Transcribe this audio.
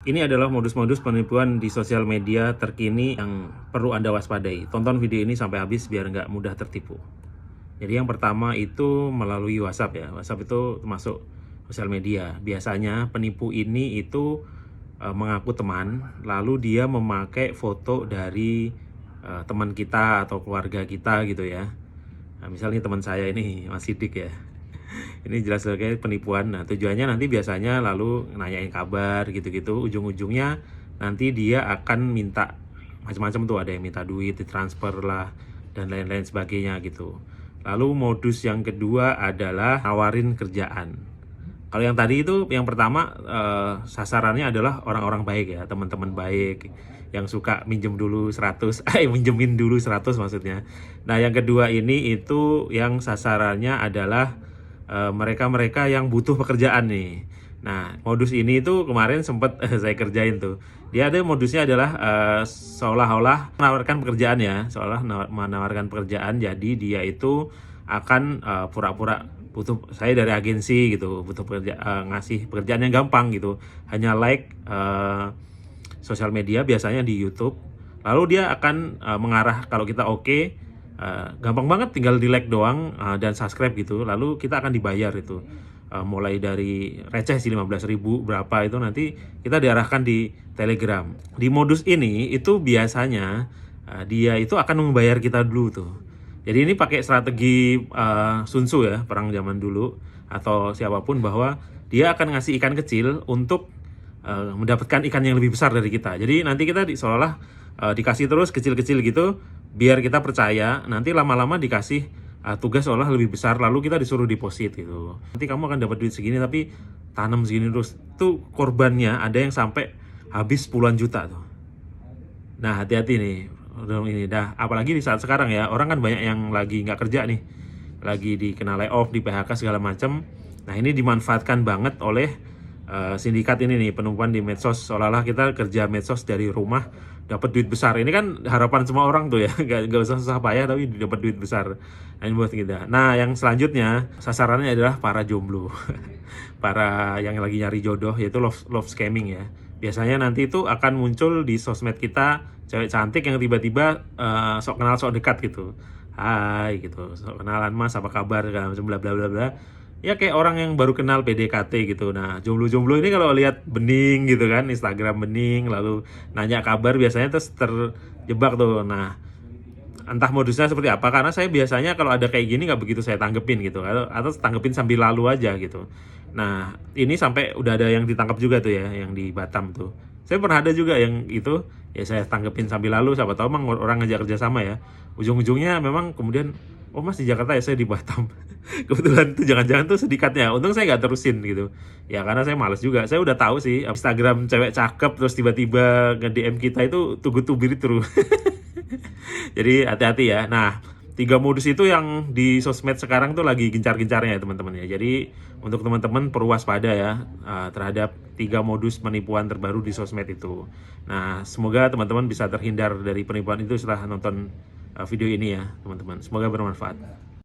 Ini adalah modus-modus penipuan di sosial media terkini yang perlu Anda waspadai. Tonton video ini sampai habis biar nggak mudah tertipu. Jadi yang pertama itu melalui WhatsApp ya. WhatsApp itu termasuk sosial media. Biasanya penipu ini itu mengaku teman, lalu dia memakai foto dari teman kita atau keluarga kita gitu ya. Nah, misalnya teman saya ini Mas Sidik ya. Ini jelas sebagai penipuan. Nah, tujuannya nanti biasanya lalu nanyain kabar gitu-gitu. Ujung-ujungnya nanti dia akan minta macam-macam tuh, ada yang minta duit, ditransfer lah, dan lain-lain sebagainya gitu. Lalu modus yang kedua adalah nawarin kerjaan. Kalau yang tadi itu, yang pertama sasarannya adalah orang-orang baik ya, teman-teman baik yang suka minjem dulu 100, minjemin dulu 100 maksudnya. Nah, yang kedua ini itu yang sasarannya adalah mereka-mereka yang butuh pekerjaan nih. Nah, modus ini itu kemarin sempat saya kerjain tuh. Dia ada modusnya adalah seolah-olah menawarkan pekerjaan ya, seolah menawarkan pekerjaan. Jadi dia itu akan pura-pura butuh, saya dari agensi gitu, butuh ngasih pekerjaan yang gampang gitu. Hanya like sosial media biasanya di YouTube. Lalu dia akan mengarah kalau kita oke. Gampang banget, tinggal di like doang dan subscribe gitu, lalu kita akan dibayar itu mulai dari receh sih 15.000 berapa itu nanti kita diarahkan di Telegram. Di modus ini itu biasanya dia itu akan membayar kita dulu tuh. Jadi ini pakai strategi Sun Tzu ya, perang zaman dulu atau siapapun, bahwa dia akan ngasih ikan kecil untuk mendapatkan ikan yang lebih besar dari kita. Jadi nanti kita seolah dikasih terus kecil-kecil gitu, biar kita percaya. Nanti lama-lama dikasih tugas seolah lebih besar, lalu kita disuruh deposit gitu. Nanti kamu akan dapat duit segini, tapi tanam segini terus. Itu korbannya ada yang sampai habis puluhan juta tuh. Nah, hati-hati nih. Ini dah, apalagi di saat sekarang ya, orang kan banyak yang lagi nggak kerja nih, lagi dikena layoff, di PHK segala macam. Nah, ini dimanfaatkan banget oleh sindikat ini nih, penipuan di medsos, seolah-olah kita kerja medsos dari rumah dapat duit besar. Ini kan harapan semua orang tuh ya, gak usah susah payah tapi dapat duit besar. Nah, ini buat kita. Nah, yang selanjutnya sasarannya adalah para jomblo, para yang lagi nyari jodoh, yaitu love scamming ya. Biasanya nanti itu akan muncul di sosmed kita cewek cantik yang tiba-tiba sok kenal sok dekat gitu. Hai gitu, sok kenalan Mas, apa kabar, segala macam bla bla bla bla. Ya kayak orang yang baru kenal PDKT gitu. Nah, jomblo-jomblo ini kalau lihat bening gitu kan, Instagram bening, lalu nanya kabar, biasanya terus terjebak tuh. Nah, entah modusnya seperti apa, karena saya biasanya kalau ada kayak gini nggak begitu saya tanggepin gitu, atau tanggepin sambil lalu aja gitu. Nah, ini sampai udah ada yang ditangkap juga tuh ya, yang di Batam tuh. Saya pernah ada juga yang itu, ya saya tanggepin sambil lalu, siapa tahu emang orang ngajak kerja sama ya. Ujung-ujungnya memang kemudian, oh Mas di Jakarta ya, saya di Batam. Kebetulan tuh jangan-jangan tuh sedikatnya, untung saya nggak terusin gitu. Ya karena saya males juga, saya udah tahu sih Instagram cewek cakep terus tiba-tiba nge-DM kita itu tugu tubir terus. Jadi hati-hati ya. Nah, 3 modus itu yang di sosmed sekarang tuh lagi gencar-gencarnya ya teman-teman ya. Jadi untuk teman-teman perlu waspada ya terhadap 3 modus penipuan terbaru di sosmed itu. Nah, semoga teman-teman bisa terhindar dari penipuan itu setelah nonton video ini ya teman-teman. Semoga bermanfaat.